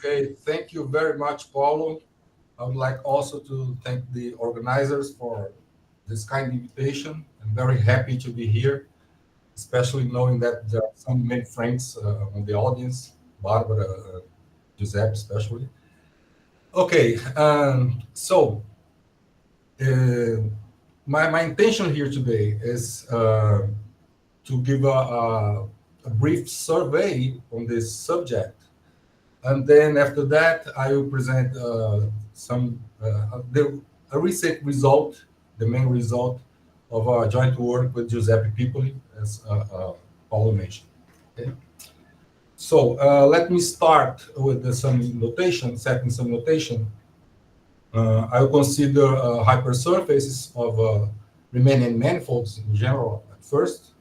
Okay, thank you very much, Paulo. I would like also to thank the organizers for this kind invitation. I'm very happy to be here, especially knowing that there are some many friends on the audience, Barbara, Giuseppe, especially. Okay, uh, my intention here today is to give a brief survey on this subject. And then after that, I will present a recent result, the main result of our joint work with Giuseppe Pipoli, as Paulo mentioned. Okay. So let me start with some notation, setting some notation. I will consider hypersurfaces of Riemannian manifolds in general at first,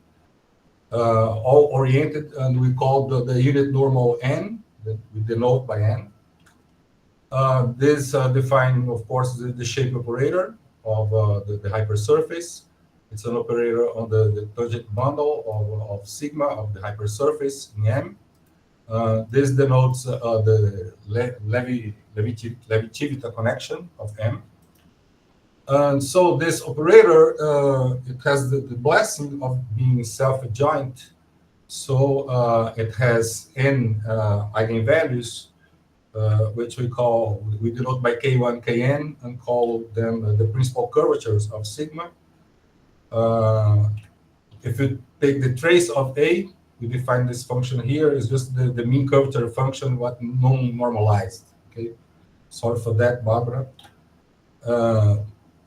all oriented, and we call the unit normal n, that we denote by n. This defines, of course, the shape operator of the hypersurface. It's an operator on the tangent bundle of sigma of the hypersurface in M. This denotes the Levi-Civita connection of M. And so this operator, it has the blessing of being self-adjoint. So it has n eigenvalues, which we denote by K1, Kn, and call them the principal curvatures of sigma. If you take the trace of A, we define this function here is just the mean curvature function, what non-normalized. Okay, sorry for that, Barbara.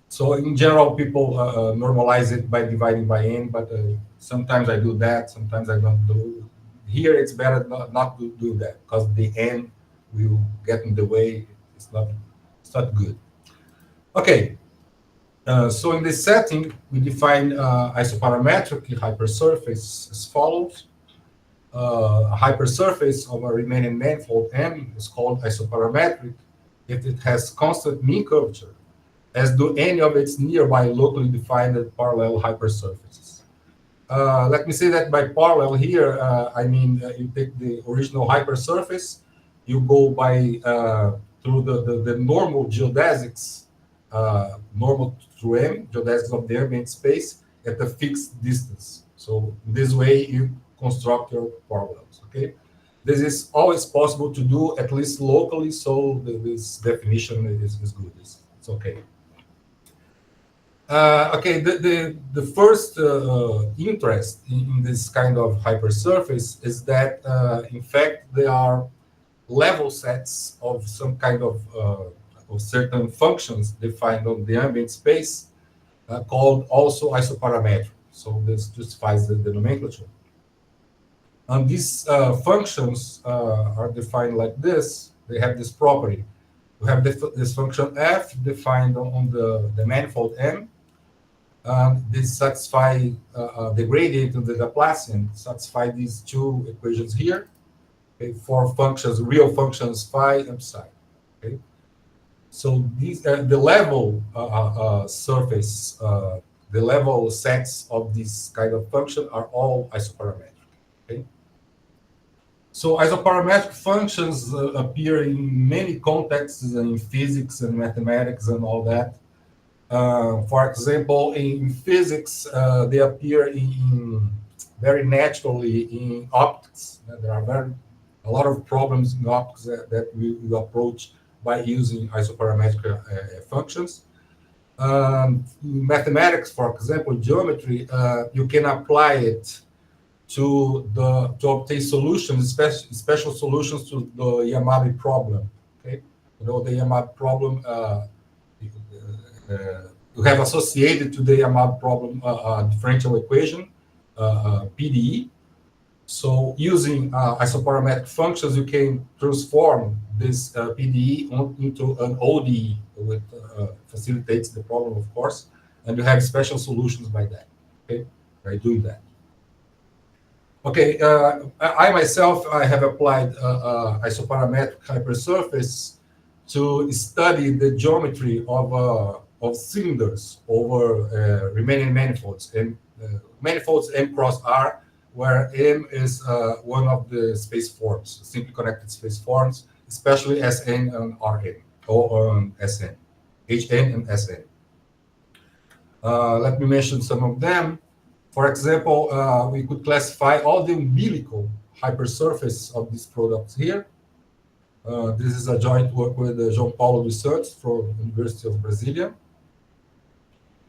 So in general, people normalize it by dividing by n, but sometimes I do that, sometimes I don't do. Here, it's better not to do that because the n will get in the way. It's not good. Okay. So in this setting, we define isoparametric hypersurface as follows. A hypersurface of a Riemannian manifold M is called isoparametric if it has constant mean curvature, as do any of its nearby locally defined parallel hypersurfaces. Let me say that by parallel here, I mean you take the original hypersurface, you go by through the normal geodesics, normal through M, geodesics of the ambient space at a fixed distance. So this way you construct your parallels. Okay, this is always possible to do at least locally. So this definition is good. It's okay. Okay, the first interest in this kind of hypersurface is that, in fact, there are level sets of some kind of certain functions defined on the ambient space called also isoparametric. So this justifies the nomenclature. And these functions are defined like this. They have this property. We have this function f defined on the manifold M. This satisfy the gradient and the Laplacian satisfy these two equations here. Okay, for functions, real functions phi and psi. Okay, so these the level surface, the level sets of this kind of function are all isoparametric. Okay, so isoparametric functions appear in many contexts in physics and mathematics and all that. For example, in physics, they appear very naturally in optics. There are a lot of problems in optics that we approach by using isoparametric functions. In mathematics, for example, geometry, you can apply it to obtain solutions, special solutions to the Yamabe problem. Okay, you know the Yamabe problem. You have associated to the Yamabe problem differential equation, PDE. So using isoparametric functions, you can transform this PDE into an ODE, which facilitates the problem, of course, and you have special solutions by that. Okay, by doing that. Okay, I myself have applied isoparametric hypersurface to study the geometry of cylinders over Riemannian manifolds and manifolds M cross R, where M is one of the space forms, simply connected space forms, especially Sn and Rn, or Sn, Hn and Sn. Let me mention some of them. For example, we could classify all the umbilical hypersurface of these products here. This is a joint work with João Paulo dos Santos from University of Brasilia.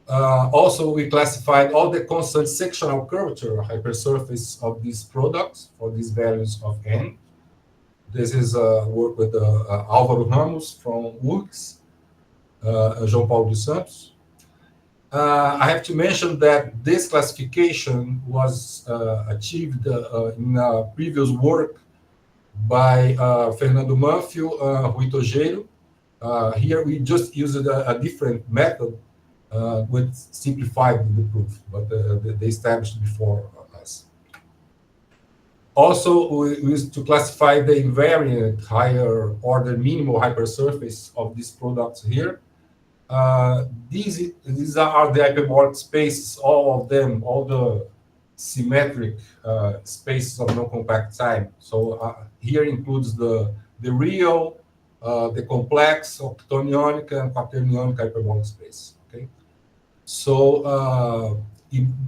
Also, we classified all the constant sectional curvature hypersurface of these products for these values of n. This is work with Álvaro Ramos from UFRN, João Paulo dos Santos. I have to mention that this classification was achieved in a previous work by Fernando Manfio, Rui Tojeiro. Here we just used a different method with simplified the proof, but they established before us. Also, we used to classify the invariant higher order minimal hypersurface of these products here. These are the hyperbolic spaces, all of them, all the symmetric spaces of non-compact time. So here includes the real, the complex, octonionic, and quaternionic hyperbolic space. Okay. So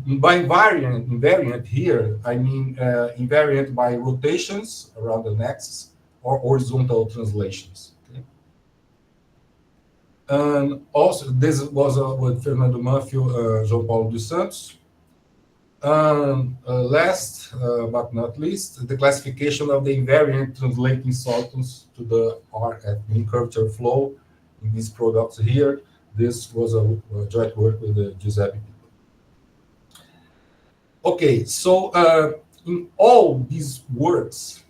by invariant here, I mean invariant by rotations around the axis or horizontal translations. Okay? And also, this was with Fernando Manfio, João Paulo dos Santos. Last but not least, the classification of the invariant translating solutons to the RF mean curvature flow in these products here. This was a joint work with Giuseppe Pipoli. Okay, so in all these works,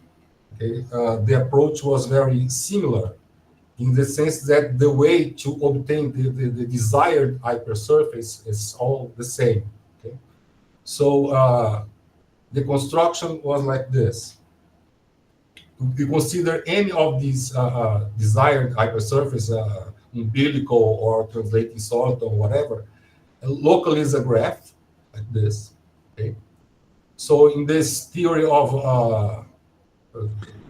okay, the approach was very similar in the sense that the way to obtain the desired hypersurface is all the same. Okay? So the construction was like this. You consider any of these desired hypersurface, umbilical or translating solid or whatever, locally is a graph like this. Okay. So in this theory of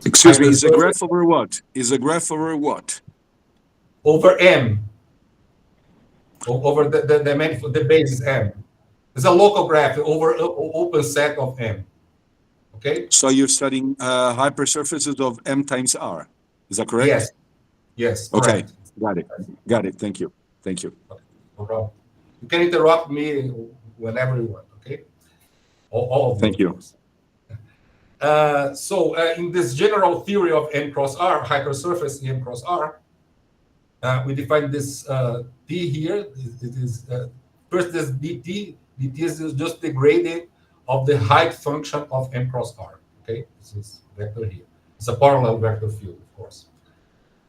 excuse me, is a graph over what? Is a graph over what? Over M. Over the manifold, the base is M. It's a local graph over an open set of M. Okay. So you're studying hypersurfaces of M times R. Is that correct? Yes. Yes. Okay. Correct. Got it. Got it. Thank you. Thank you. Okay. No problem. You can interrupt me whenever you want. Okay. All of them. Thank you. So in this general theory of M cross R, hypersurface M cross R, we define this T here. It is first this dt. Dt is just the gradient of the height function of M cross R. Okay, this is vector here. It's a parallel vector field, of course.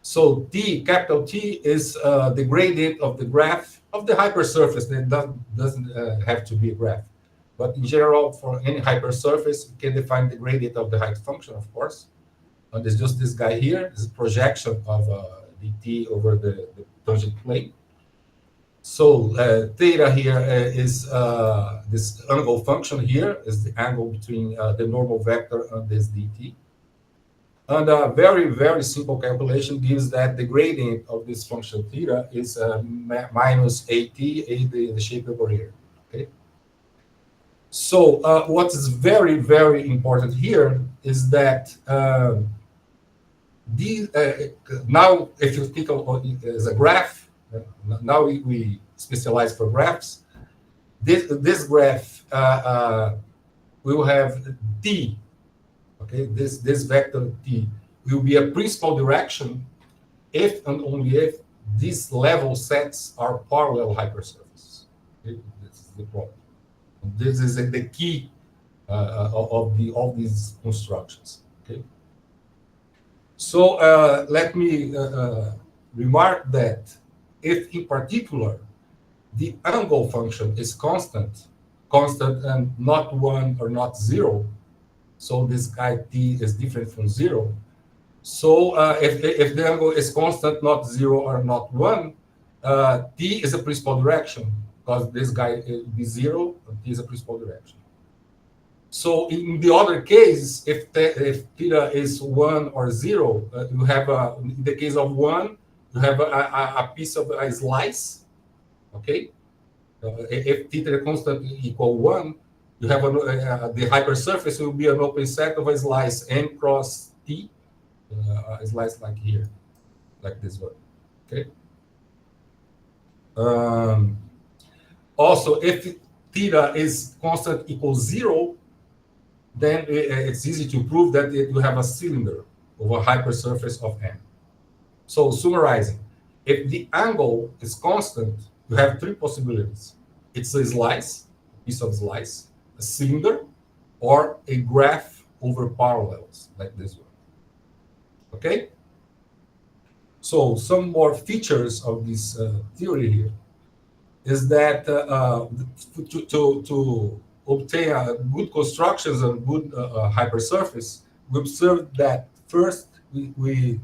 So T, capital T, is the gradient of the graph of the hypersurface. That doesn't have to be a graph. But in general, for any hypersurface, we can define the gradient of the height function, of course. And there's just this guy here. This is a projection of dt over the tangent plane. So theta here is this angle function here is the angle between the normal vector and this dt. And a very, very simple calculation gives that the gradient of this function theta is minus at, the shape over here. Okay. So what is very, very important here is that now if you think of it as a graph, now we specialize for graphs. This graph will have t. Okay, this vector t will be a principal direction if and only if these level sets are parallel hypersurfaces. Okay? This is the problem. This is the key of these constructions. Okay. So let me remark that if, in particular, the angle function is constant and not 1 or not 0, so this guy t is different from 0. So if the angle is constant, not 0 or not 1, t is a principal direction, because this guy is 0, and t is a principal direction. So in the other case, if theta is 1 or 0, you have in the case of 1, you have a piece of a slice, okay? If theta constant equal 1, you have the hypersurface will be an open set of a slice n cross t, a slice like here, like this one, okay? Also, if theta is constant equals 0, then it's easy to prove that you have a cylinder over a hypersurface of n. So summarizing, if the angle is constant, you have three possibilities. It's a slice, a piece of slice, a cylinder, or a graph over parallels, like this one. Okay? So some more features of this theory here is that to obtain good constructions and good hypersurface, we observe that first we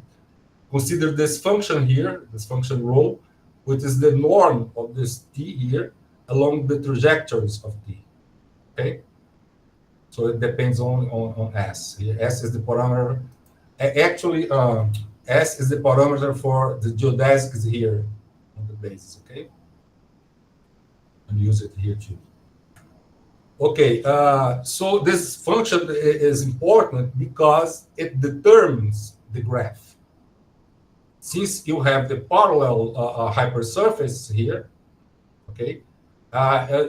consider this function here, this function rho, which is the norm of this t here along the trajectories of t. Okay, so it depends on s. Here, s is the parameter. Actually, s is the parameter for the geodesics here on the basis. Okay, and use it here too. Okay, so this function is important because it determines the graph. Since you have the parallel hypersurface here, okay,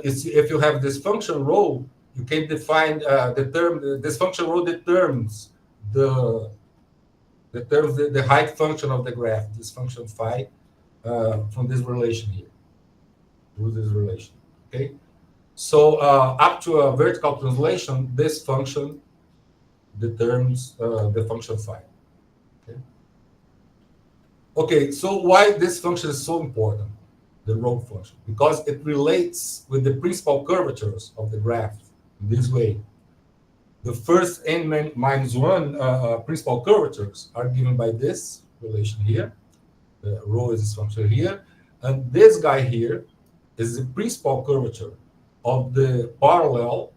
if you have this function rho, you can define this function rho determines the height function of the graph, this function phi, from this relation here, through this relation, okay? So up to a vertical translation, this function determines the function phi. Okay? Okay, so why this function is so important, the rho function? Because it relates with the principal curvatures of the graph in this way. The first n minus 1 principal curvatures are given by this relation here. The rho is this function here. And this guy here is the principal curvature of the parallel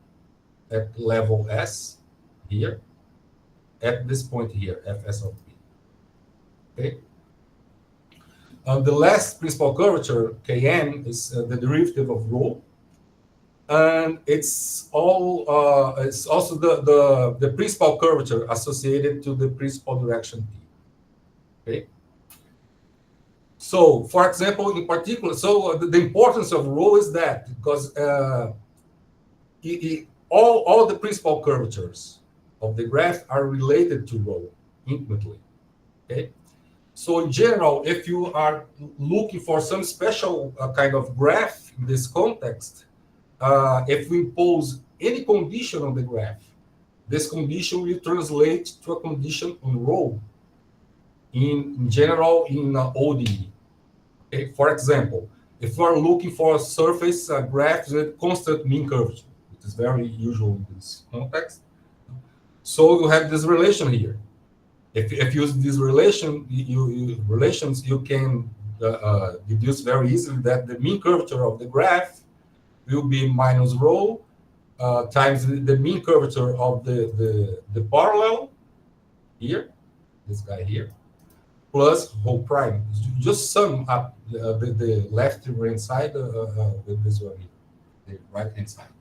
at level S here, at this point here, Fs of p. Okay. The last principal curvature, Kn, is the derivative of rho, and it's also the principal curvature associated to the principal direction t. Okay. So, for example, in particular, so the importance of rho is that because all the principal curvatures of the graph are related to rho intimately. Okay, so in general, if you are looking for some special kind of graph in this context, if we impose any condition on the graph, this condition will translate to a condition on rho. In general, in ODE. Okay, for example, if you are looking for a surface graph with constant mean curvature, which is very usual in this context, so you have this relation here. If you use this relation, you can deduce very easily that the mean curvature of the graph will be minus rho times the mean curvature of the parallel here, this guy here, plus rho prime. Just sum up the left-hand side with this one here, the right-hand side.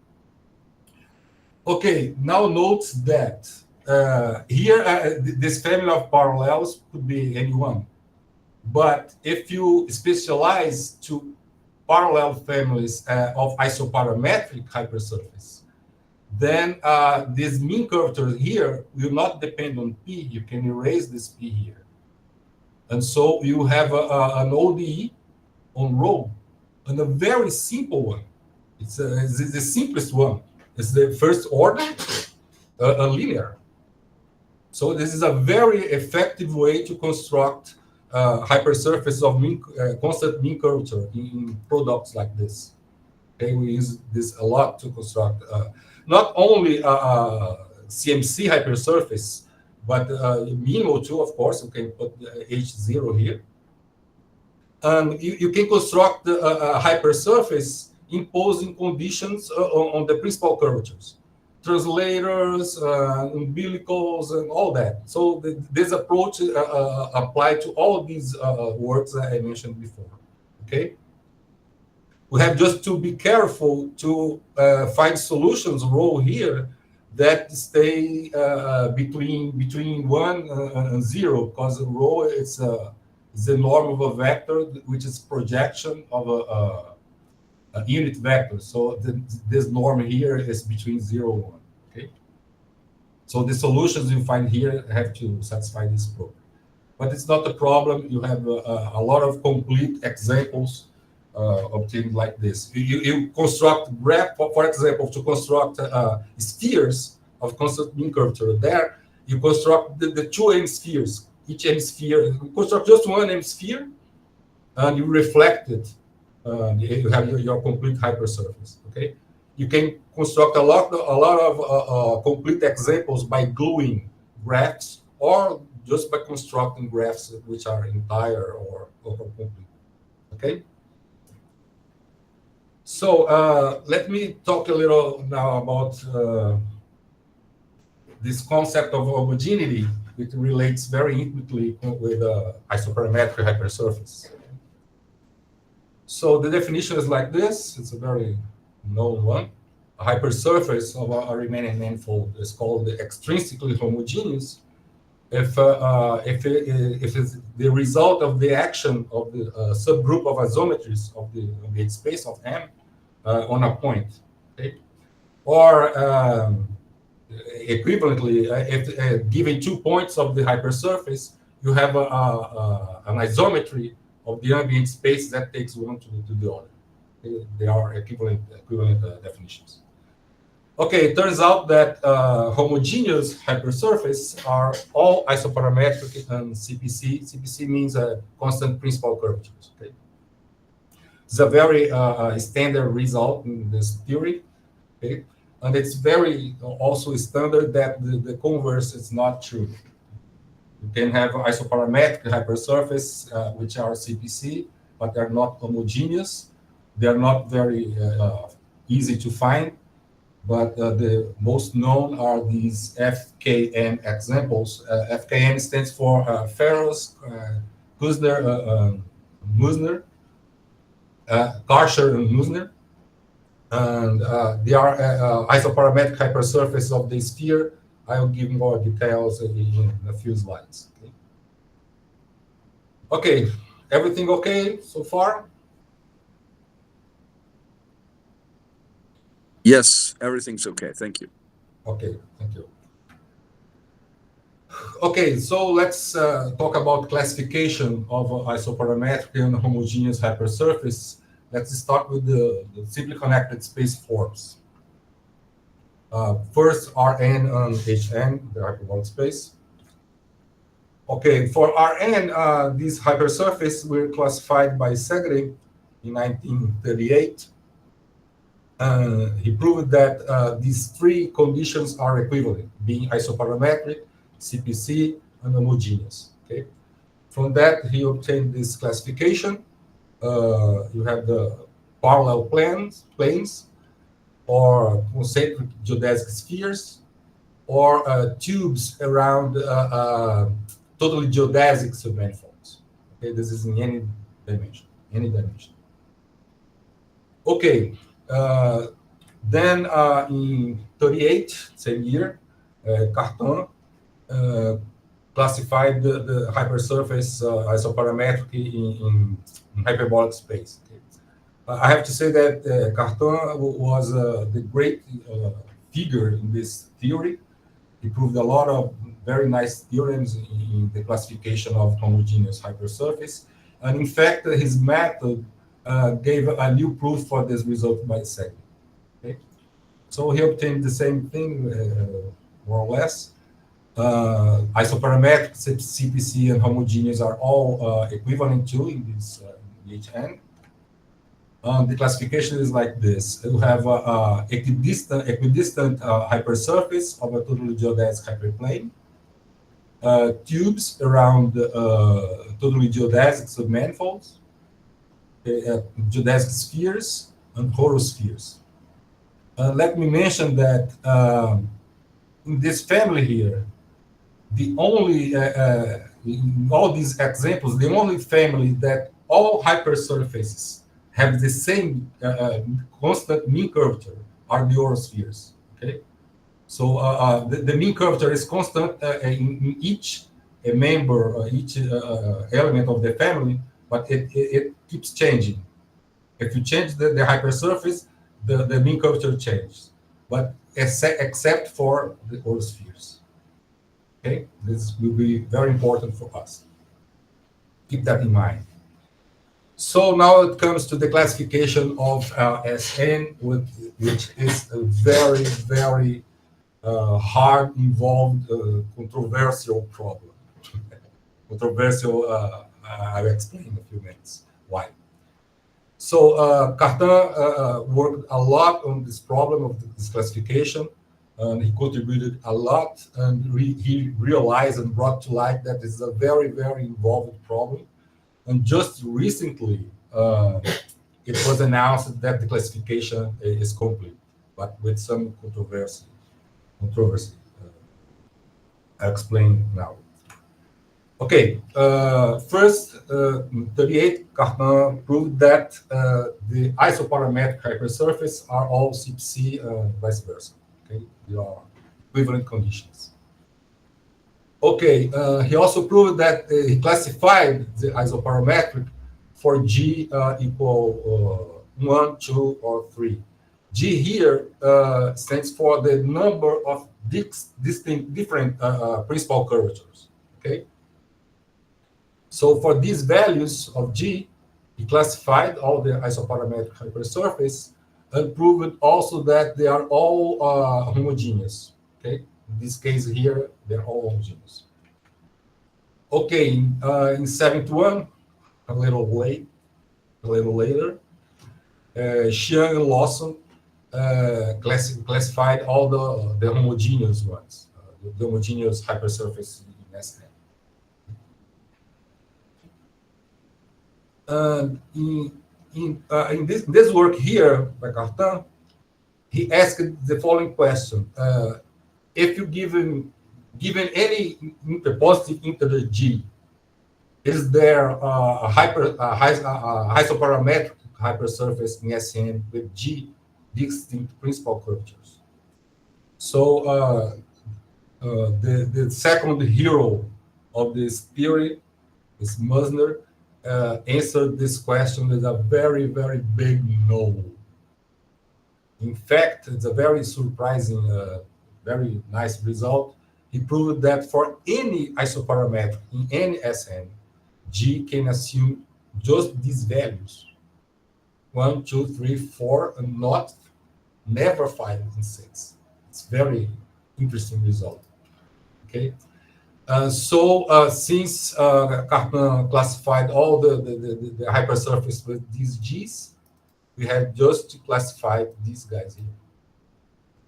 Okay, now note that here this family of parallels could be any one. But if you specialize to parallel families of isoparametric hypersurface, then this mean curvature here will not depend on P. You can erase this P here. And so you have an ODE on rho, and a very simple one. It's the simplest one. It's the first order, a linear. So this is a very effective way to construct hypersurface of constant mean curvature in products like this. Okay, we use this a lot to construct not only CMC hypersurface, but minimal too, of course. You can put H0 here. And you can construct a hypersurface imposing conditions on the principal curvatures. translators, umbilicals, and all that. So this approach applied to all these works that I mentioned before. Okay. We have just to be careful to find solutions rho here that stay between 1 and 0, because rho is the norm of a vector, which is projection of a unit vector. So this norm here is between 0 and 1. Okay. So the solutions you find here have to satisfy this program. But it's not a problem. You have a lot of complete examples obtained like this. You construct graph, for example, to construct spheres of constant mean curvature. There, you construct the two M spheres. Each M sphere, you construct just one M sphere, and you reflect it. You have your complete hypersurface. Okay, you can construct a lot of complete examples by gluing graphs, or just by constructing graphs which are entire or complete. Okay. So let me talk a little now about this concept of homogeneity, which relates very intimately with isoparametric hypersurface. So the definition is like this. It's a very known one. A hypersurface of a Riemannian manifold is called extrinsically homogeneous if it's the result of the action of the subgroup of isometries of the space of M on a point. Okay? Or equivalently, if given 2 points of the hypersurface, you have an isometry of the ambient space that takes one to the other. Okay? They are equivalent definitions. Okay, it turns out that homogeneous hypersurfaces are all isoparametric and CPC. CPC means constant principal curvatures. Okay, it's a very standard result in this theory. Okay, and it's very also standard that the converse is not true. You can have isoparametric hypersurface which are CPC, but they're not homogeneous. They're not very easy to find. But the most known are these FKM examples. FKM stands for Ferros, Kushner, Musner, Karcher, and Musner. And they are isoparametric hypersurface of the sphere. I will give more details in a few slides. Okay, everything okay so far? Yes, everything's okay. Thank you. Okay, thank you. Okay, so let's talk about classification of isoparametric and homogeneous hypersurface. Let's start with the simply connected space forms. First, Rn and Hn, the hyperbolic space. Okay, for Rn, these hypersurfaces were classified by Segre in 1938. He proved that these three conditions are equivalent, being isoparametric, CPC, and homogeneous. Okay. From that, he obtained this classification. You have the parallel planes, or concentric geodesic spheres, or tubes around totally geodesic submanifolds. Okay, this is in any dimension. Okay. Then in 38, same year, Cartan classified the hypersurface isoparametric in hyperbolic space. Okay. I have to say that Cartan was the great figure in this theory. He proved a lot of very nice theorems in the classification of homogeneous hypersurface. And in fact, his method gave a new proof for this result by Segre. Okay? So he obtained the same thing, more or less. Isoparametric, CPC, and homogeneous are all equivalent to in this Hn. The classification is like this. You have equidistant hypersurface of a totally geodesic hyperplane, tubes around totally geodesic submanifolds, geodesic spheres, and horospheres. Let me mention that in this family here, the only in all these examples, the only family that all hypersurfaces have the same constant mean curvature are the orospheres. Okay, so the mean curvature is constant in each member, each element of the family, but it keeps changing. If you change the hypersurface, the mean curvature changes, but except for the orospheres. Okay, this will be very important for us. Keep that in mind. So now it comes to the classification of SN, which is a very, very hard, involved, controversial problem. Controversial, I'll explain in a few minutes why. So Cartan worked a lot on this problem of this classification, and he contributed a lot, and he realized and brought to light that it's a very, very involved problem. And just recently, it was announced that the classification is complete, but with some controversy. I'll explain now. Okay, first, 38, Cartan proved that the isoparametric hypersurface are all CPC and vice versa. Okay, they are equivalent conditions. Okay, he also proved that he classified the isoparametric for G equal 1, 2, or 3. G here stands for the number of distinct different principal curvatures. Okay. So for these values of G, he classified all the isoparametric hypersurface and proved also that they are all homogeneous. Okay, in this case here, they're all homogeneous. Okay, in 71, a little later, Xiang and Lawson classified all the homogeneous ones, the homogeneous hypersurface in SN. And in this work here by Cartan, he asked the following question: if you given any positive integer G, is there a isoparametric hypersurface in SN with G distinct principal curvatures? So the second hero of this theory is Musner. Answered this question with a very, very big no. In fact, it's a very surprising, very nice result. He proved that for any isoparametric in any SN, G can assume just these values: 1, 2, 3, 4, and never 5 and 6. It's very interesting result. Okay. Since Cartan classified all the hypersurface with these G's, we have just to classify these guys here.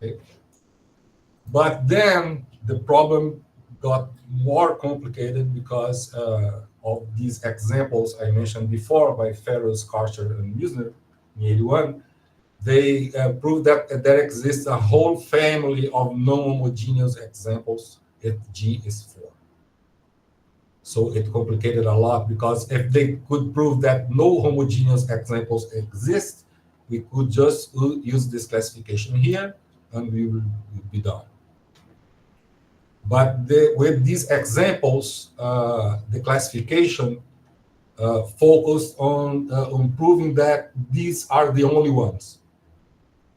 Okay? But then the problem got more complicated because of these examples I mentioned before by Freire, Karcher, and Musner in 81. They proved that there exists a whole family of non-homogeneous examples if G is 4. So it complicated a lot, because if they could prove that no homogeneous examples exist, we could just use this classification here and we will be done. But with these examples, the classification focused on proving that these are the only ones.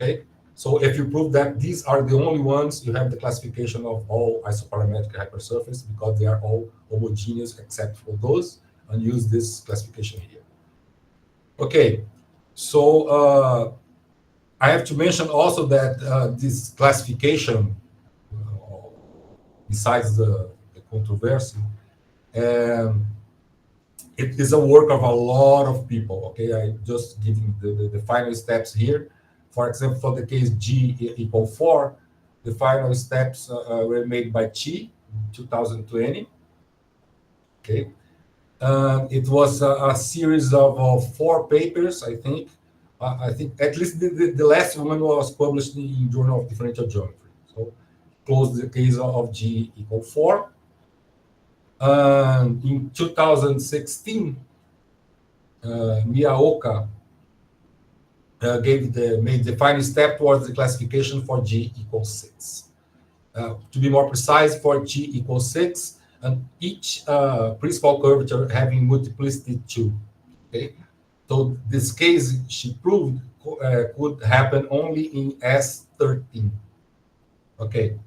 Okay, so if you prove that these are the only ones, you have the classification of all isoparametric hypersurface, because they are all homogeneous except for those, and use this classification here. Okay, so I have to mention also that this classification, besides the controversy, it is a work of a lot of people. Okay, I just giving the final steps here. For example, for the case G equal 4, the final steps were made by Chi in 2020. Okay, it was a series of 4 papers, I think, I think at least the last one was published in Journal of Differential Geometry. So close the case of G equal 4. And in 2016, Miyaoka made the final step towards the classification for G equals 6. To be more precise, for G equals 6, and each principal curvature having multiplicity 2. Okay, so this case she proved could happen only in S13. Okay,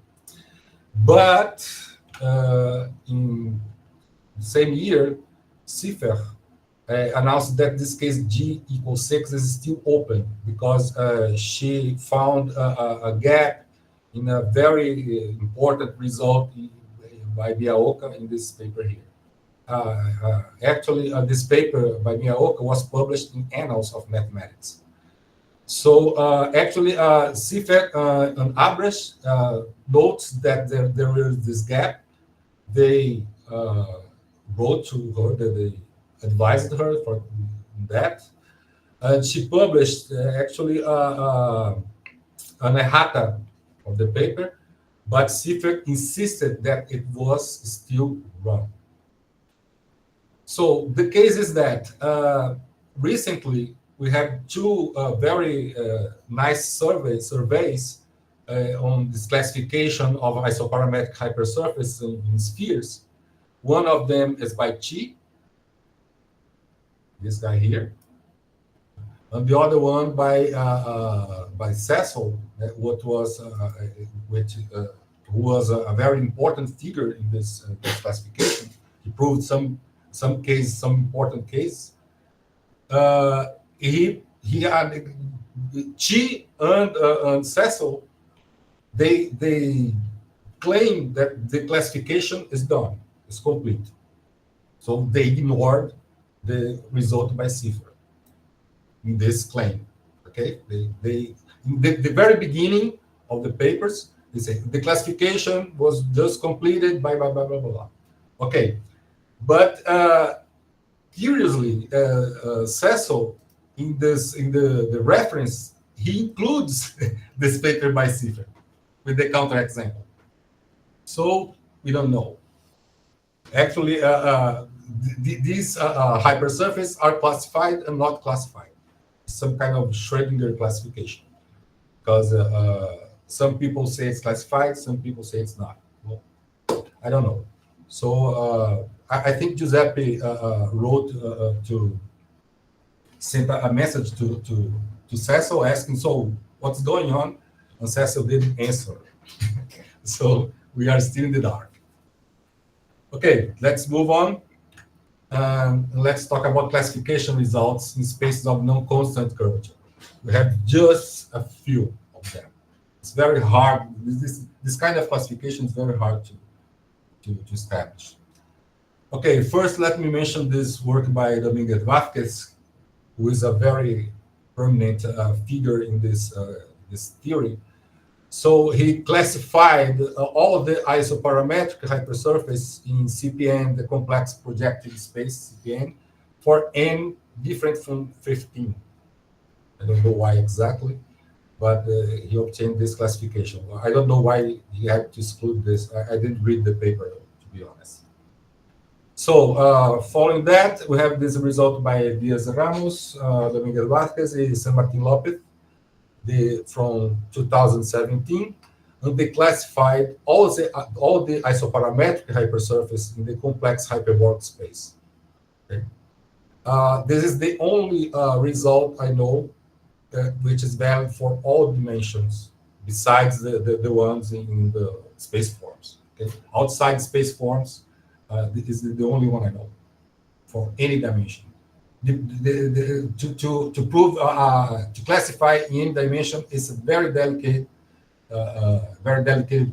but in the same year, Cipher announced that this case G equals 6 is still open because she found a gap in a very important result by Miyaoka in this paper here. Actually, this paper by Miyaoka was published in Annals of Mathematics. So actually, Cipher and Abresh notes that there is this gap. They wrote to her, that they advised her for that. And she published actually an errata of the paper, but Cipher insisted that it was still wrong. So the case is that recently we have two very nice surveys on this classification of isoparametric hypersurface in spheres. One of them is by Chi, this guy here, and the other one by Cecil, who was a very important figure in this classification. He proved some important case. He had Chi and Cecil. They claim that the classification is done, is complete. So they ignored the result by Cipher in this claim. Okay, they in the very beginning of the papers, they say the classification was just completed by blah blah blah blah blah. Okay, but curiously, Cecil in the reference, he includes this paper by Cipher with the counterexample. So we don't know. Actually, these hypersurfaces are classified and not classified. Some kind of Schrödinger classification, because some people say it's classified, some people say it's not. Well, I don't know. So I think Giuseppe wrote to send a message to Cecil asking, so what's going on? And Cecil didn't answer. So we are still in the dark. Okay, let's move on. Let's talk about classification results in spaces of non-constant curvature. We have just a few of them. It's very hard. This kind of classification is very hard to establish. Okay, first let me mention this work by Dominguez Vázquez, who is a very prominent figure in this theory. So he classified all of the isoparametric hypersurface in CPN, the complex projective space CPN, for n different from 15. I don't know why exactly, but he obtained this classification. I don't know why he had to exclude this. I didn't read the paper, to be honest. So following that, we have this result by Diaz Ramos, Dominguez Vázquez, and San Martin Lopez, from 2017, and they classified all the isoparametric hypersurface in the complex hyperbolic space. Okay. This is the only result I know which is valid for all dimensions, besides the ones in the space forms. Okay. Outside space forms, this is the only one I know for any dimension. To prove to classify in dimension is a very delicate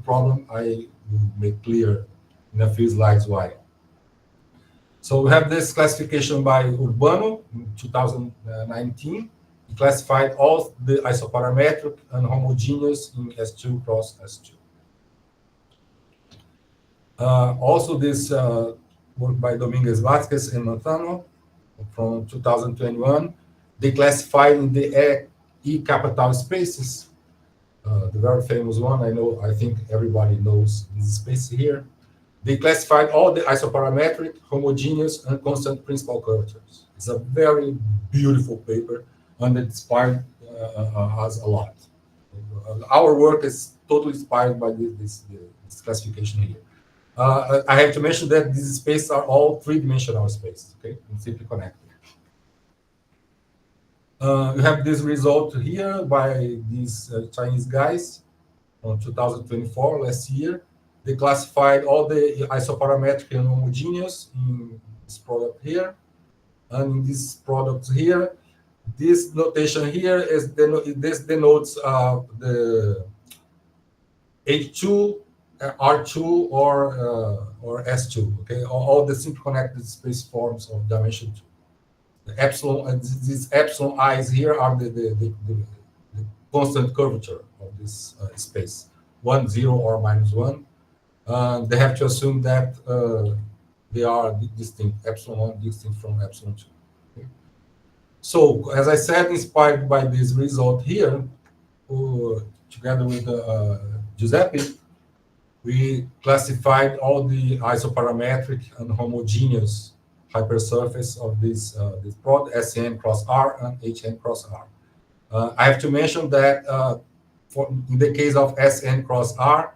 problem. I will make clear in a few slides why. So we have this classification by Urbano in 2019. He classified all the isoparametric and homogeneous in S2 cross S2. Also, this work by Dominguez Vázquez and Montano from 2021, they classified in the E capital spaces. The very famous one, I think everybody knows this space here. They classified all the isoparametric, homogeneous, and constant principal curvatures. It's a very beautiful paper, and it inspired us a lot. Our work is totally inspired by this classification here. I have to mention that these spaces are all three-dimensional spaces, okay, and simply connected. You have this result here by these Chinese guys on 2024, last year. They classified all the isoparametric and homogeneous in this product here. And in this product here, this notation here is this denotes the H2, R2, or S2. Okay, all the simple connected space forms of dimension 2. The epsilon and these epsilon i's here are the constant curvature of this space, 1, 0, or -1. They have to assume that they are distinct, epsilon 1 distinct from epsilon 2. Okay. So, as I said, inspired by this result here, together with Giuseppe, we classified all the isoparametric and homogeneous hypersurface of this product, SN cross R and HN cross R. I have to mention that in the case of SN cross R,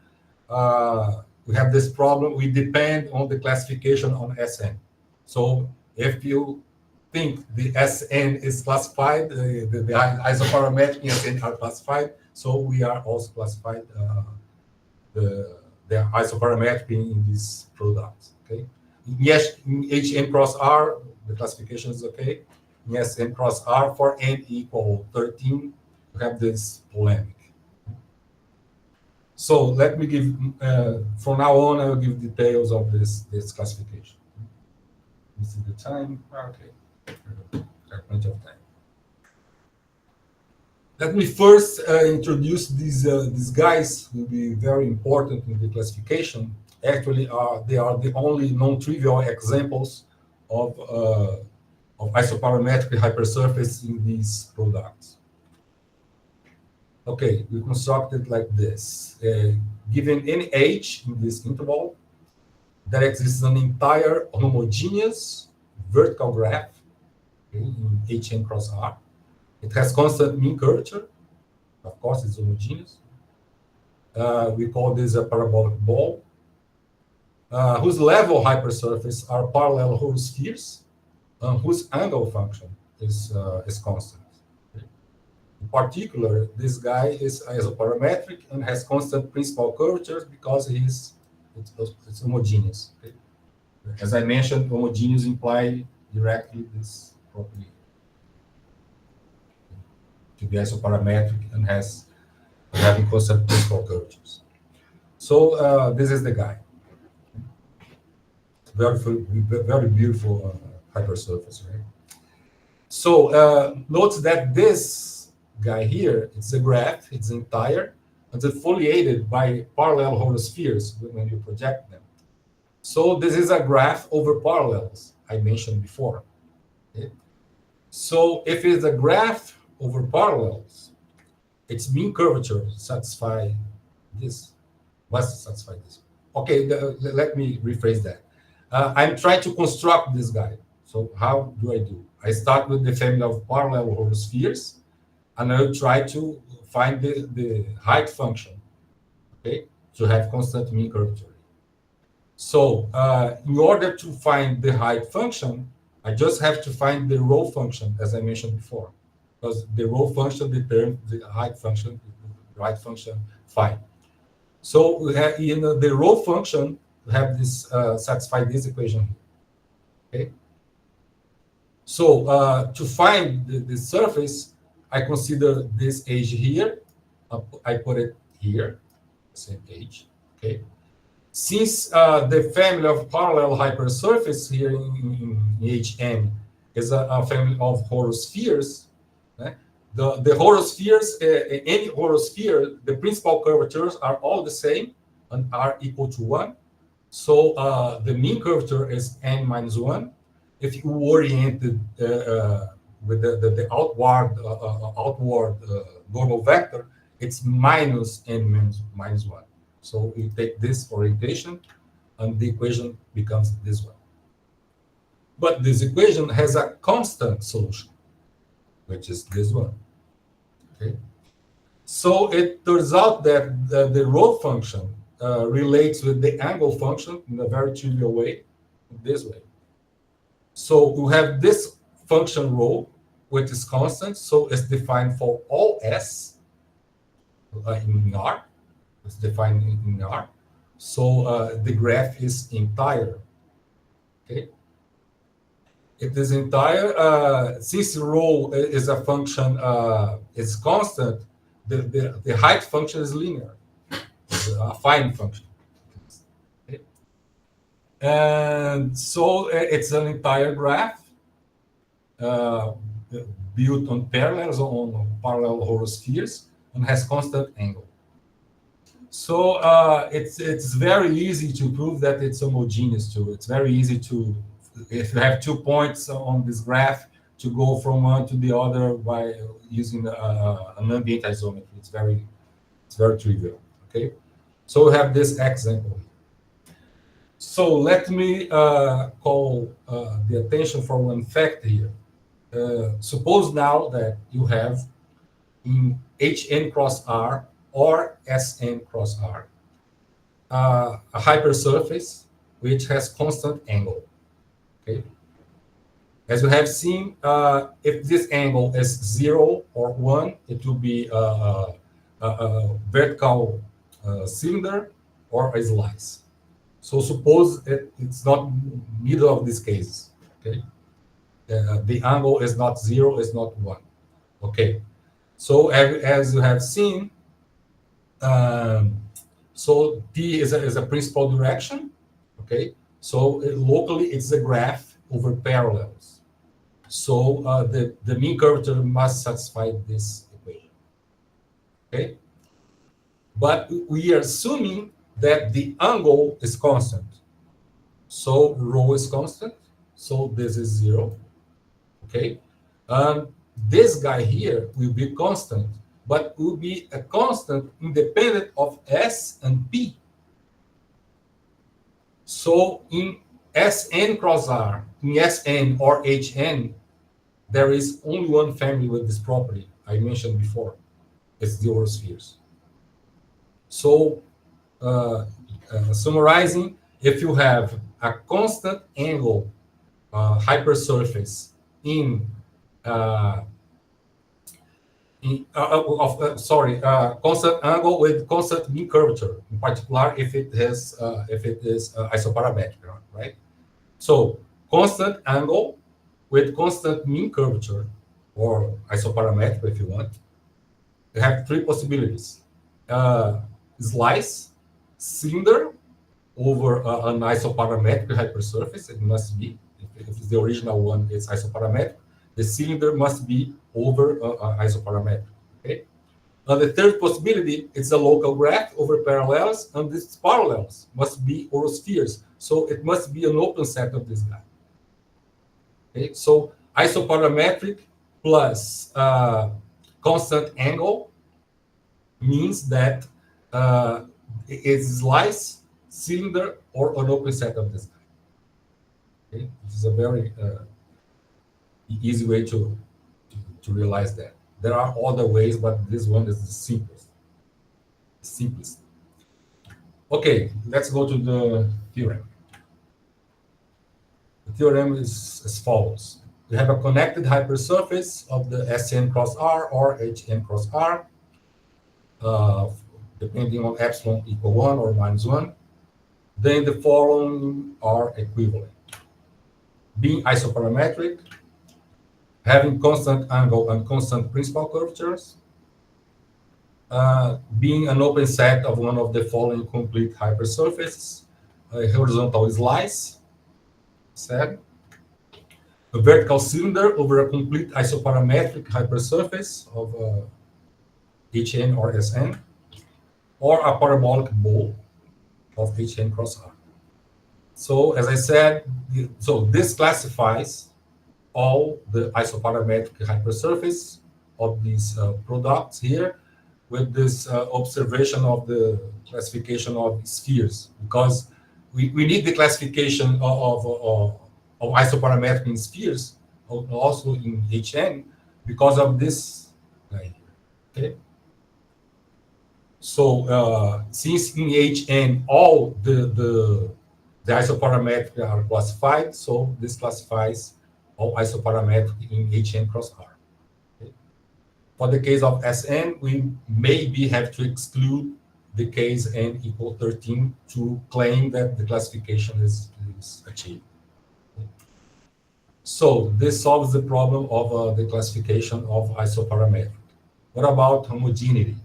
we have this problem. We depend on the classification on SN. So if you think the SN is classified, the isoparametric and SN are classified, so we are also classified the isoparametric in these products. Okay. Yes, in HN cross R, the classification is okay. In SN cross R, for n equal 13, you have this polemic. So let me give, from now on, I will give details of this classification. Let me see the time. Okay, I have plenty of time. Let me first introduce these guys who will be very important in the classification. Actually, they are the only non-trivial examples of isoparametric hypersurface in these products. Okay, we construct it like this. Given any h in this interval, there exists an entire homogeneous vertical graph, okay, in HN cross R. It has constant mean curvature. Of course, it's homogeneous. We call this a parabolic ball, whose level hypersurface are parallel whole spheres, whose angle function is constant. In particular, this guy is isoparametric and has constant principal curvatures because it's homogeneous. Okay? As I mentioned, homogeneous imply directly this property to be isoparametric and having constant principal curvatures. So this is the guy. Very beautiful hypersurface, right? So note that this guy here, it's a graph, it's entire, and it's foliated by parallel holospheres when you project them. So this is a graph over parallels I mentioned before. Okay? So if it's a graph over parallels, its mean curvature satisfy this, must satisfy this. Okay, let me rephrase that. I'm trying to construct this guy. So how do I do? I start with the family of parallel holospheres, and I will try to find the height function, okay, to have constant mean curvature. So in order to find the height function, I just have to find the rho function, as I mentioned before, because the rho function determines the height function, phi. So we have, the rho function, we have this satisfy this equation here. Okay. So to find the surface, I consider this edge here. I put it here, same edge. Okay. Since the family of parallel hypersurface here in HN is a family of holospheres, right? The holospheres, any holosphere, the principal curvatures are all the same and are equal to 1. So the mean curvature is n minus 1. If you oriented with the outward normal vector, it's minus n minus 1. So you take this orientation, and the equation becomes this one. But this equation has a constant solution, which is this one. Okay. So it turns out that the rho function relates with the angle function in a very trivial way, this way. So we have this function rho, which is constant, so it's defined for all s in R. It's defined in R. So the graph is entire. Okay. It is entire. Since rho is a function, is constant, the height function is linear. It's a affine function. Okay. And so it's an entire graph built on parallels, on parallel horospheres, and has constant angle. So it's very easy to prove that it's homogeneous too. It's very easy to, if you have 2 points on this graph, to go from one to the other by using an ambient isometry. It's very trivial. Okay, so we have this example. So let me call the attention for one fact here. Suppose now that you have in Hn cross R or Sn cross R a hypersurface which has constant angle. Okay. As we have seen, if this angle is 0 or 1, it will be a vertical cylinder or a slice. So suppose it's not neither of these cases. Okay, the angle is not 0, it's not 1. Okay, so as you have seen, so P is a principal direction. Okay, so locally it's a graph over parallels. So the mean curvature must satisfy this equation. Okay, but we are assuming that the angle is constant. So rho is constant. So this is 0. Okay, this guy here will be constant, but will be a constant independent of S and P. So in Sn cross R, in Sn or Hn, there is only one family with this property I mentioned before. It's the horospheres. So summarizing, if you have a constant angle hypersurface constant angle with constant mean curvature, in particular if it is isoparametric, right? So constant angle with constant mean curvature, or isoparametric if you want. You have 3 possibilities: slice, cylinder over an isoparametric hypersurface. It must be, if it's the original one, it's isoparametric. The cylinder must be over isoparametric. Okay. And the third possibility is a local graph over parallels, and these parallels must be horospheres. So it must be an open set of this guy. Okay. So isoparametric plus constant angle means that it's slice, cylinder, or an open set of this guy. Okay. This is a very easy way to realize that. There are other ways, but this one is the simplest. Okay, let's go to the theorem. The theorem is as follows. We have a connected hypersurface of the Sn cross R or Hn cross R, depending on epsilon equal 1 or minus 1. Then the following are equivalent. Being isoparametric, having constant angle and constant principal curvatures, being an open set of one of the following complete hypersurfaces, a horizontal slice, said, a vertical cylinder over a complete isoparametric hypersurface of Hn or Sn, or a parabolic bowl of Hn cross R. So as I said, so this classifies all the isoparametric hypersurface of these products here with this observation of the classification of spheres, because we need the classification of isoparametric in spheres, also in HN, because of this guy here. Okay. So since in HN all the isoparametric are classified, so this classifies all isoparametric in HN cross R. Okay. For the case of Sn, we maybe have to exclude the case n equal 13 to claim that the classification is achieved. Okay. So this solves the problem of the classification of isoparametric. What about homogeneity?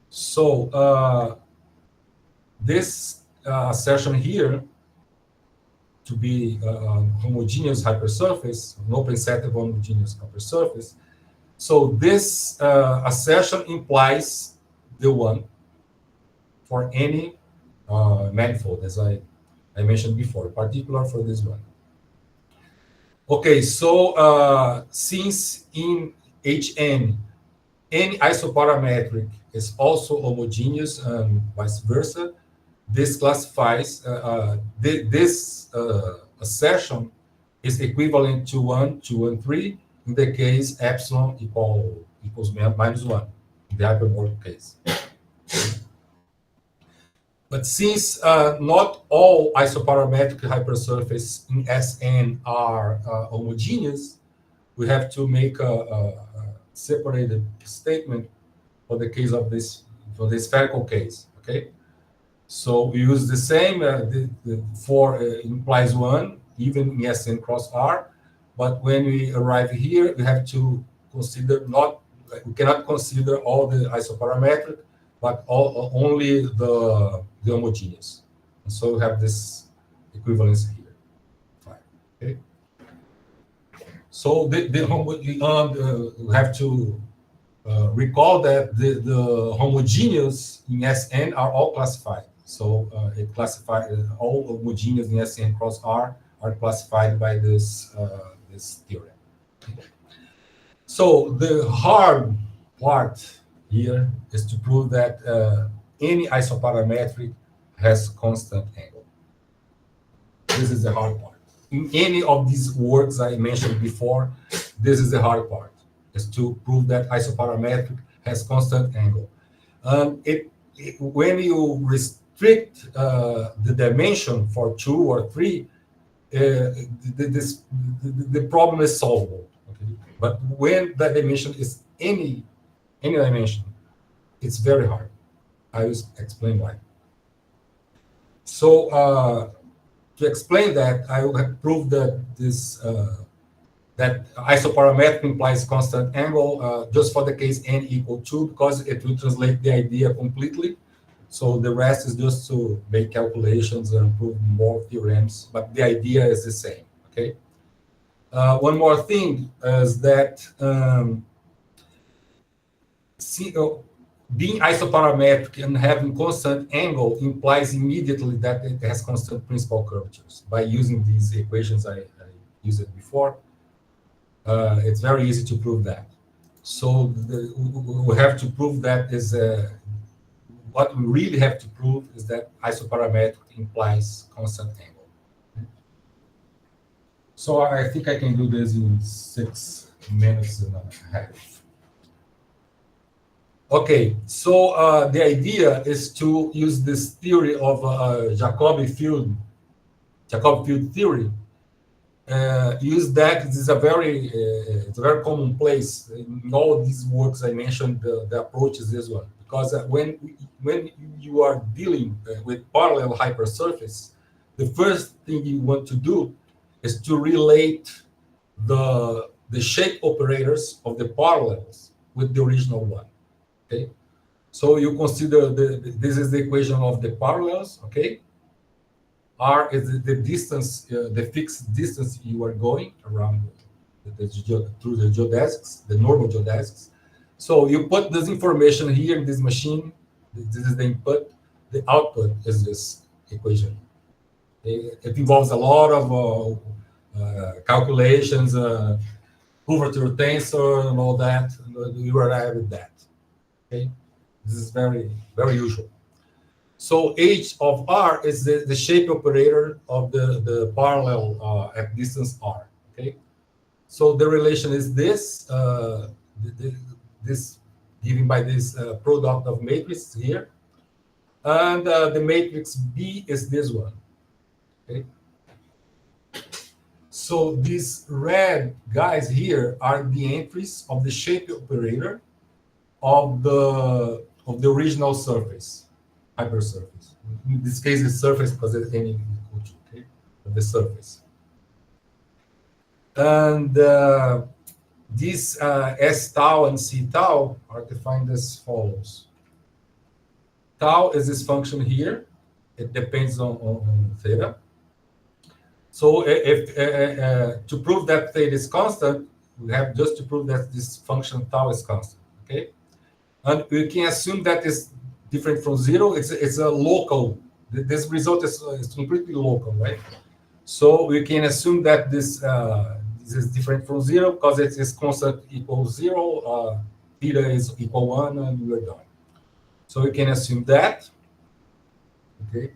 So this assertion here to be homogeneous hypersurface, an open set of homogeneous hypersurface. So this assertion implies the one for any manifold, as I mentioned before, particular for this one. Okay, so since in Hn, any isoparametric is also homogeneous and vice versa, this classifies, this assertion is equivalent to 1, 2, and 3 in the case epsilon equals minus 1, in the hyperbolic case. But since not all isoparametric hypersurfaces in Sn are homogeneous, we have to make a separated statement for the case of this, for the spherical case. Okay, so we use the same. The 4 implies 1, even in Sn cross R. But when we arrive here, we have to consider we cannot consider all the isoparametric, but only the homogeneous. And so we have this equivalence here. Fine. Okay. So we have to recall that the homogeneous in Sn are all classified. So it classified all homogeneous in Sn cross R are classified by this this theorem. So the hard part here is to prove that any isoparametric has constant angle. This is the hard part. In any of these works I mentioned before, this is the hard part, is to prove that isoparametric has constant angle. When you restrict the dimension for 2 or 3, the problem is solvable. Okay? But when that dimension is any dimension, it's very hard. I will explain why. So to explain that, I will have proved that this that isoparametric implies constant angle just for the case n equal 2, because it will translate the idea completely. So the rest is just to make calculations and prove more theorems, but the idea is the same. Okay. One more thing is that being isoparametric and having constant angle implies immediately that it has constant principal curvatures. By using these equations I used it before, it's very easy to prove that. So we have to prove that is what we really have to prove is that isoparametric implies constant angle. So I think I can do this in 6 minutes and a half. Okay, so the idea is to use this theory of Jacobi field theory. Use that. This is it's a very commonplace in all these works I mentioned. The approach is this one, because when you are dealing with parallel hypersurface, the first thing you want to do is to relate the shape operators of the parallels with the original one. Okay, so you consider this is the equation of the parallels. Okay. R is the distance, the fixed distance you are going around through the geodesics, the normal geodesics. So you put this information here in this machine. This is the input. The output is this equation. It involves a lot of calculations, curvature tensor, and all that. You arrive at that. Okay, this is very, very usual. So h of r is the shape operator of the parallel at distance r. Okay, so the relation is this, this given by this product of matrices here, and the matrix B is this one. Okay, so these red guys here are the entries of the shape operator of the original surface, hypersurface. In this case, it's surface because it's any equal to, okay, of the surface. And these S tau and C tau are defined as follows. Tau is this function here. It depends on theta. So if to prove that theta is constant, we have just to prove that this function tau is constant. Okay, and we can assume that is different from zero. It's a local. This result is completely local, right? So we can assume that this is different from zero because it is constant equals zero. Theta is equal 1, and we're done. So we can assume that. Okay.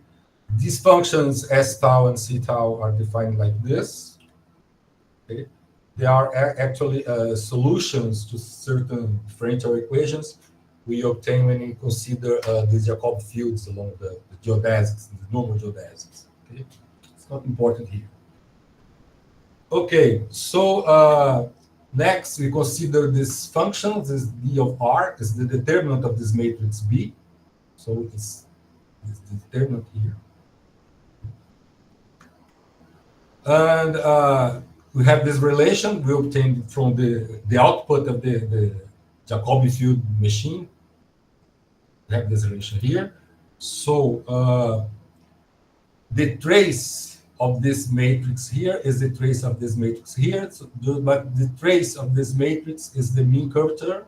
These functions S tau and C tau are defined like this. Okay. They are actually solutions to certain differential equations we obtain when we consider these Jacob fields along the geodesics, the normal geodesics. Okay. It's not important here. Okay, so next we consider this function. This d of r is the determinant of this matrix B. So it's the determinant here. And we have this relation we obtained from the output of the Jacobi field machine. We have this relation here. So the trace of this matrix here is the trace of this matrix here. So, but the trace of this matrix is the mean curvature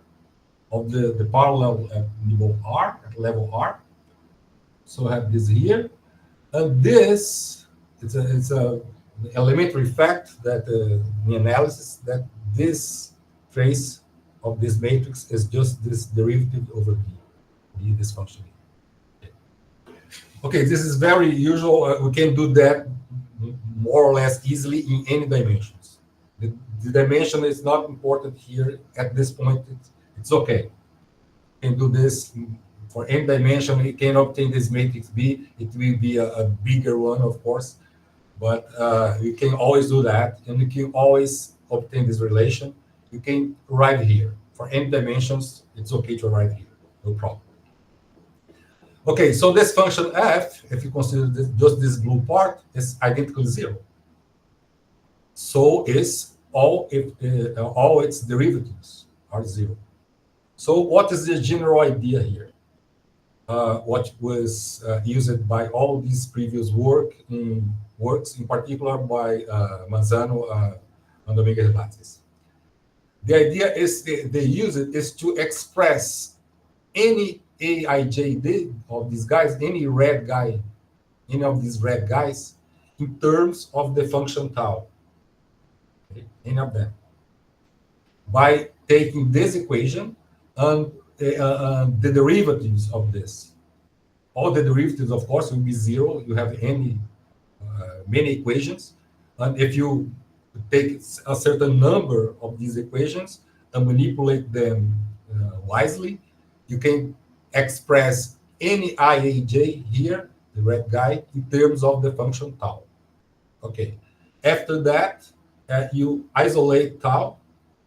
of the parallel at level R. So I have this here. And this, it's a elementary fact that the analysis that this trace of this matrix is just this derivative over d, this function. Okay, this is very usual. We can do that more or less easily in any dimensions. The dimension is not important here at this point. It's okay. You can do this for any dimension. You can obtain this matrix B. It will be a bigger one, of course, but you can always do that, and you can always obtain this relation. You can write here. For any dimensions, it's okay to write here. No problem. Okay, so this function f, if you consider just this blue part, is identical to 0. So is all its derivatives are 0. So what is the general idea here? What was used by all these previous works, in particular by Manzano and Dominguez Bates. The idea is they use it is to express any Aij of these guys, any red guy, any of these red guys, in terms of the function tau. Okay? Any of them. By taking this equation and the derivatives of this. All the derivatives, of course, will be 0. You have many equations. And if you take a certain number of these equations and manipulate them wisely, you can express any Iaj here, the red guy, in terms of the function tau. Okay. After that, you isolate tau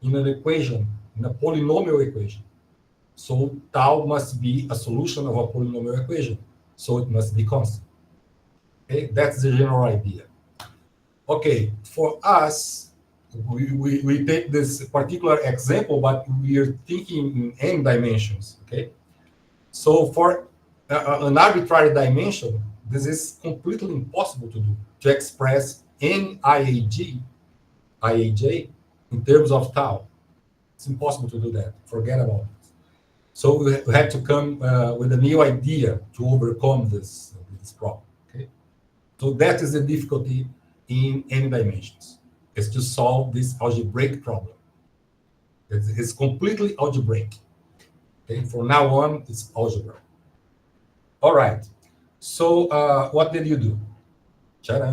in an equation, in a polynomial equation. So tau must be a solution of a polynomial equation. So it must be constant. Okay, that's the general idea. Okay, for us, we take this particular example, but we are thinking in n dimensions. Okay. So for an arbitrary dimension, this is completely impossible to do, to express any Iaj in terms of tau. It's impossible to do that. Forget about it. So we have to come with a new idea to overcome this problem. Okay. So that is the difficulty in any dimensions. is to solve this algebraic problem. It's completely algebraic. Okay, from now on, it's algebra. All right. So what did you do? Ta-da.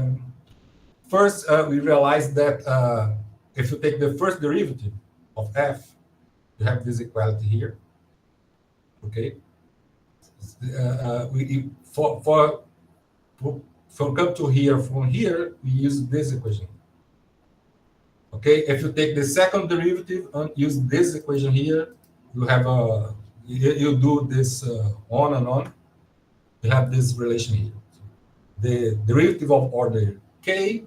First, we realized that if you take the first derivative of f, you have this equality here. Okay. From come to here, from here, we use this equation. Okay. If you take the second derivative and use this equation here, you have you do this on and on. You have this relation here. The derivative of order k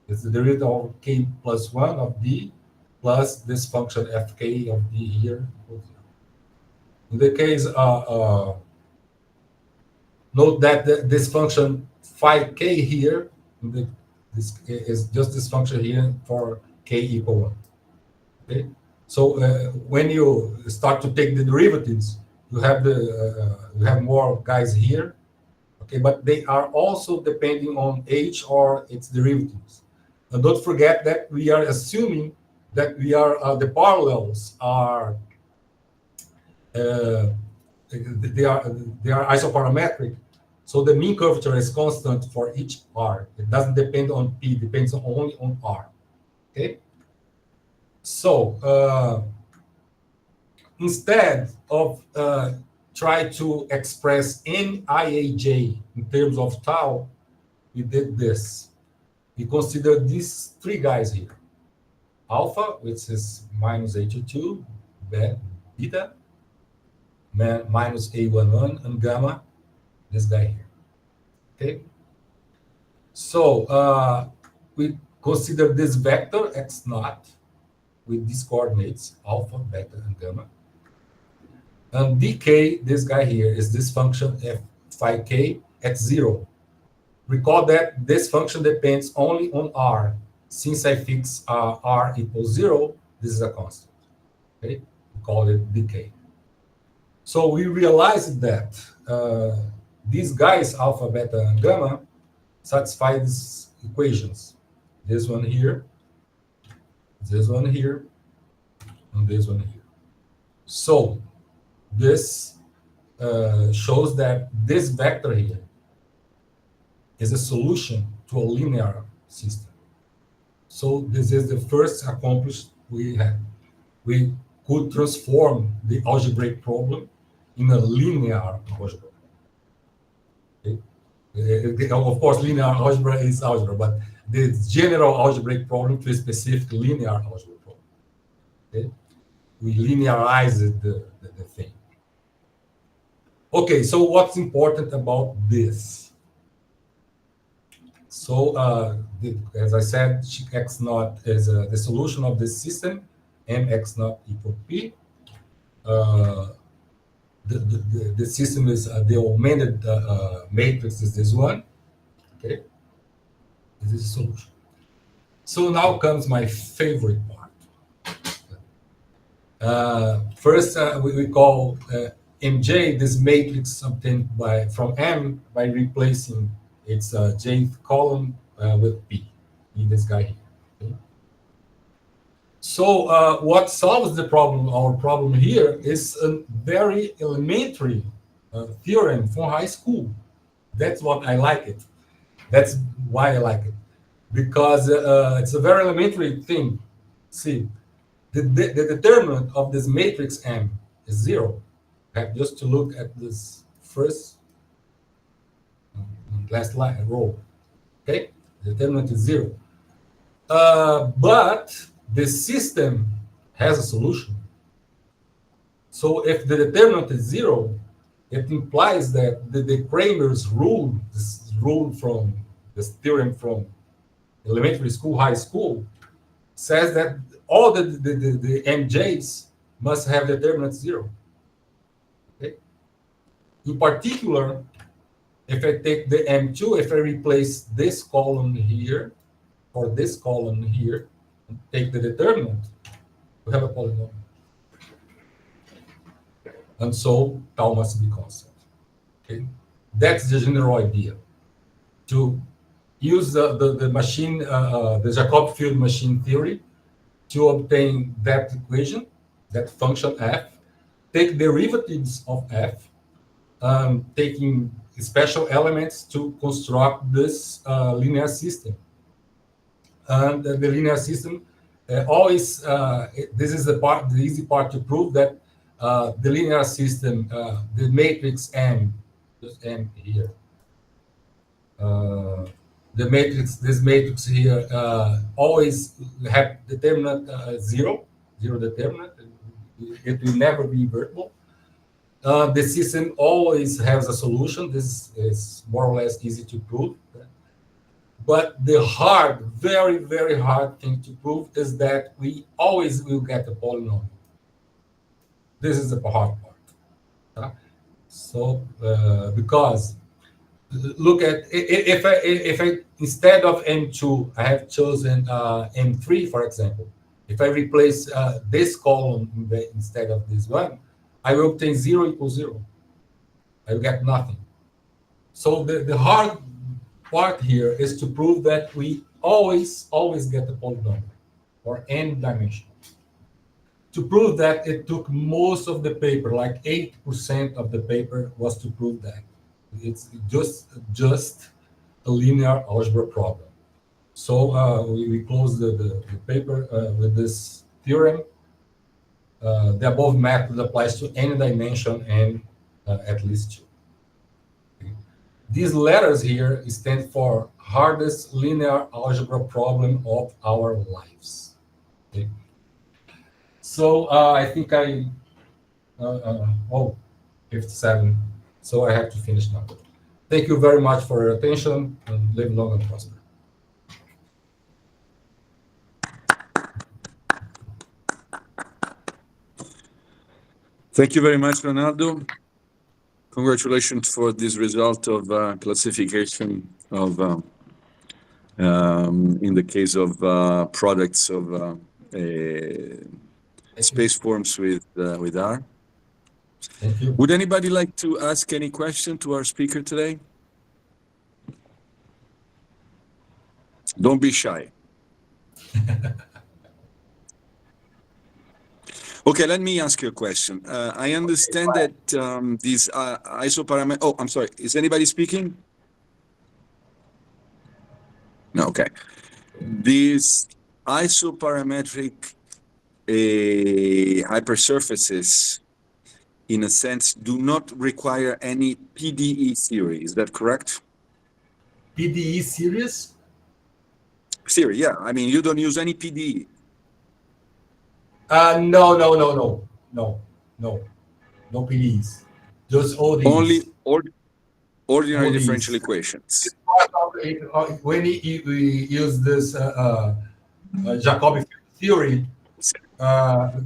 is the derivative of k plus 1 of d plus this function fk of d here. In the case, note that this function phi k here, this is just this function here for k equal 1. Okay, so when you start to take the derivatives, you have more guys here. Okay, but they are also depending on h or its derivatives. And don't forget that we are assuming that we are the parallels are they are isoparametric. So the mean curvature is constant for each r. It doesn't depend on p, it depends only on r. Okay. So instead of try to express any IAJ in terms of tau, we did this. We consider these three guys here. Alpha, which is minus A22, beta, minus A11, and gamma, this guy here. Okay? So we consider this vector x naught with these coordinates, alpha, beta, and gamma. And dk, this guy here, is this function f phi k at 0. Recall that this function depends only on r. Since I fix r equals 0, this is a constant. Okay, we call it dk. So we realized that these guys, alpha, beta, and gamma, satisfy these equations. This one here, this one here, and this one here. So this shows that this vector here is a solution to a linear system. So this is the first accomplished we had. We could transform the algebraic problem in a linear algebra. Okay? Of course, linear algebra is algebra, but the general algebraic problem to a specific linear algebra problem. Okay? We linearized the thing. Okay, so what's important about this? So, as I said, x naught is the solution of this system, mx naught equal p. The system is the augmented matrix is this one. Okay, this is the solution. So now comes my favorite part. First, we call MJ this matrix obtained from M by replacing its jth column with P in this guy here. Okay? So what solves the problem? Our problem here is a very elementary theorem from high school. That's what I like it. That's why I like it, because it's a very elementary thing. See, the determinant of this matrix M is 0. Okay? Just to look at this first last line row. Okay, the determinant is 0. But the system has a solution. So if the determinant is 0, it implies that the Kramer's rule, this rule from this theorem from elementary school, high school, says that all the MJs must have determinant 0. Okay? In particular, if I take the M2, if I replace this column here or this column here, and take the determinant, we have a polynomial. And so tau must be constant. Okay? That's the general idea. To use the machine, the Jacob field machine theory to obtain that equation, that function f, take derivatives of f, taking special elements to construct this linear system. And the linear system always, this is the easy part to prove that the linear system, the matrix M, just M here, this matrix here always have determinant zero determinant. It will never be invertible. The system always has a solution. This is more or less easy to prove. But the hard, very, very hard thing to prove is that we always will get a polynomial. This is the hard part. So, because look at, if I instead of M2, I have chosen M3, for example. If I replace this column instead of this one, I will obtain 0 equals 0. I will get nothing. So the hard part here is to prove that we always get a polynomial or n dimensional. To prove that, it took most of the paper, like 80% of the paper was to prove that. It's just a linear algebra problem. So we close the paper with this theorem. The above method applies to any dimension and at least 2. Okay. These letters here stand for hardest linear algebra problem of our lives. Okay. So I think 57. So I have to finish now. Thank you very much for your attention, and live long and prosper. Thank you very much, Ronaldo. Congratulations for this result of classification of, in the case of products of space forms with R. Thank you. Would anybody like to ask any question to our speaker today? Don't be shy. Okay, let me ask you a question. I understand that these isoparametric... Oh, I'm sorry. Is anybody speaking? No, okay. These isoparametric hypersurfaces, in a sense, do not require any PDE theory. Is that correct? PDE series? Theory, yeah. I mean, you don't use any PDE. No PDEs. Just ODEs. Only ordinary ODEs. differential equations. When we use this Jacobi theory,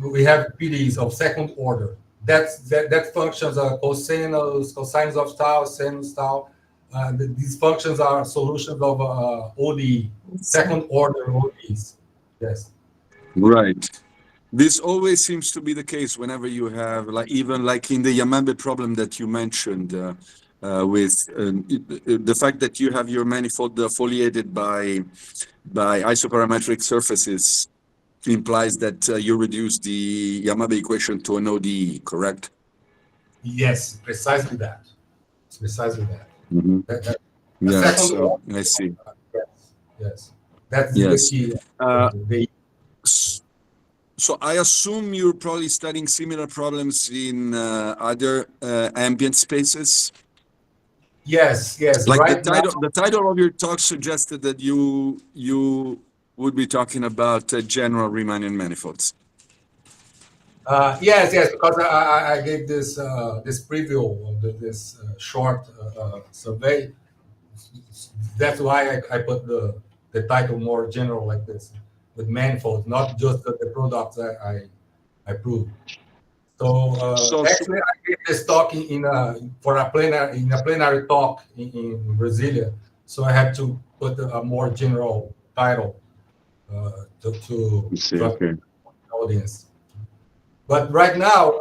we have PDEs of second order. That functions are cosines of tau, sinus tau. These functions are solutions of ODE, second order ODEs. Yes. Right. This always seems to be the case whenever you have, like, even like in the Yamabe problem that you mentioned, with the fact that you have your manifold foliated by isoparametric surfaces implies that you reduce the Yamabe equation to an ODE, correct? Yes, precisely that. It's precisely that. Mm-hmm. Yeah, so order, I see. Yes. That's Yes. the key. So I assume you're probably studying similar problems in other ambient spaces. Yes. Like right the title of your talk suggested that you would be talking about general Riemannian manifolds. Yes, because I gave this this preview of this short survey. That's why I put the title more general like this, with manifolds, not just the products I proved. So actually, I gave this talk in a plenary talk in Brasilia. So I had to put a more general title to Okay. the audience. But right now,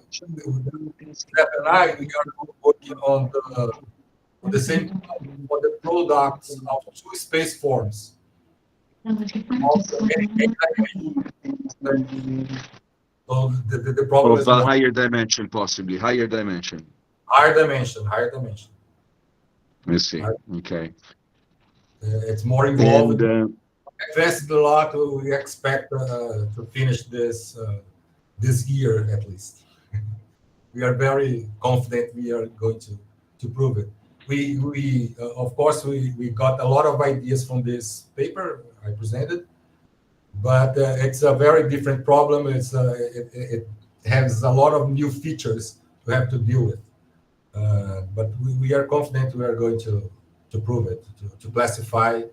Giuseppe and I, we are working on on the same time for the products of two space forms. So the problem is Of a more higher dimension, possibly higher dimension. higher dimension, higher dimension. I see. Okay. It's more involved. And Advanced a lot. We expect to finish this this year at least. We are very confident we are going to prove it. We of course we got a lot of ideas from this paper I presented, but it's a very different problem. It has a lot of new features to have to deal with. But we are confident we are going to prove it, to classify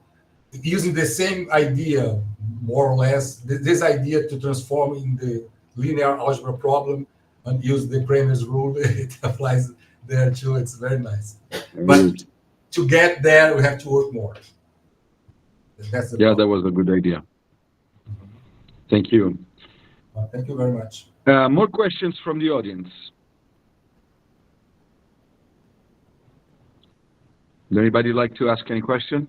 using the same idea, more or less, this idea to transform in the linear algebra problem and use the Cramer's rule. It applies there too. It's very nice. But to get there, we have to work more. That's the yeah, problem. that was a good idea. Thank you. Thank you very much. More questions from the audience. Would anybody like to ask any question?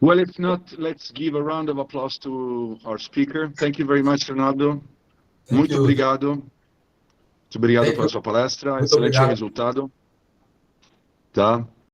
Well, if not, let's give a round of applause to our speaker. Thank you very much, Ronaldo. Muito obrigado. Muito obrigado pela sua palestra. Excelente resultado. Tá?